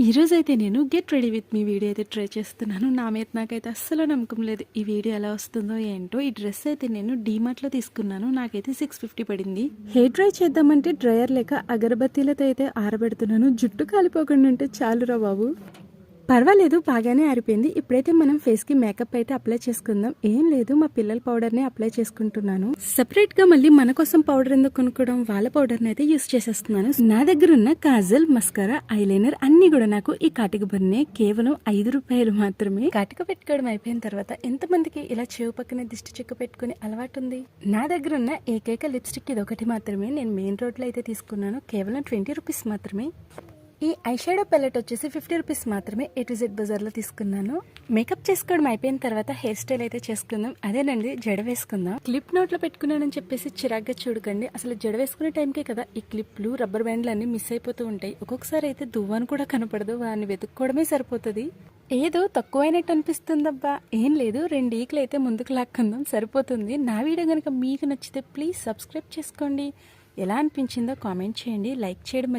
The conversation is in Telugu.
ఈరోజైతే నేను get ready with me video అయితే ట్రై చేస్తున్నాను. నా మీద నాకైతే అస్సలు నమ్మకం లేదు ఈ వీడియో ఎలా వస్తుందో ఏంటో. ఈ డ్రెస్ అయితే నేను డీమార్ట్లో తీసుకున్నాను. నాకైతే 650 పడింది. హెయిర్ డ్రై చేద్దామంటే డ్రయర్ లేక అగరబత్తీలతో అయితే ఆరబెడుతున్నాను. జుట్టు కాలిపోకుండా ఉంటే చాలురా బాబు. పర్వాలేదు, బాగానే ఆరిపోయింది. ఇప్పుడైతే మనం ఫేస్ కి మేకప్ అయితే అప్లై చేసుకుందాం. ఏం లేదు, మా పిల్లల పౌడర్ ని అప్లై చేసుకుంటున్నాను. సెపరేట్ గా మళ్ళీ మన కోసం పౌడర్ ఎందుకు కొనుక్కోవడం, వాళ్ళ పౌడర్ ని అయితే యూస్ చేసేస్తున్నాను. నా దగ్గర ఉన్న కాజల్, మస్కారా, ఐలైనర్ అన్ని కూడా నాకు ఈ కాటిక బన్నే కేవలం 5 రూపాయలు మాత్రమే. కాటిక పెట్టుకోవడం అయిపోయిన తర్వాత ఎంతమందికి ఇలా చెవు పక్కన దిష్టి చెక్క పెట్టుకుని అలవాటు ఉంది? నా దగ్గర ఉన్న ఏకైక లిప్స్టిక్ ఇది ఒకటి మాత్రమే. నేను మెయిన్ రోడ్ లో అయితే తీసుకున్నాను. కేవలం 20 రూపీస్ మాత్రమే. ఈ ఐషాడో ప్యాలెట్ వచ్చేసి 50 రూపీస్ మాత్రమే. A to Z బజార్లో తీసుకున్నాను. మేకప్ చేసుకోవడం అయిపోయిన తర్వాత హెయిర్ స్టైల్ అయితే చేసుకుందాం. అదేనండి, జడ వేసుకుందాం. క్లిప్ నోట్లో పెట్టుకున్నానని చెప్పేసి చిరాగ్గా చూడకండి. అసలు జడ వేసుకునే టైంకే కదా ఈ క్లిప్లు, రబ్బర్ బ్యాండ్లు అన్ని మిస్ అయిపోతూ ఉంటాయి. ఒక్కొక్కసారి అయితే దువ్వాను కూడా కనపడదు, వాడిని వెతుక్కోవడమే సరిపోతుంది. ఏదో తక్కువైనట్టు అనిపిస్తుందబ్బా. ఏం లేదు, 2 ఈకలు అయితే ముందుకు లాక్కుందాం, సరిపోతుంది. నా వీడియో కనుక మీకు నచ్చితే ప్లీజ్ సబ్స్క్రైబ్ చేసుకోండి. ఎలా అనిపించిందో కామెంట్ చేయండి. లైక్ చేయడం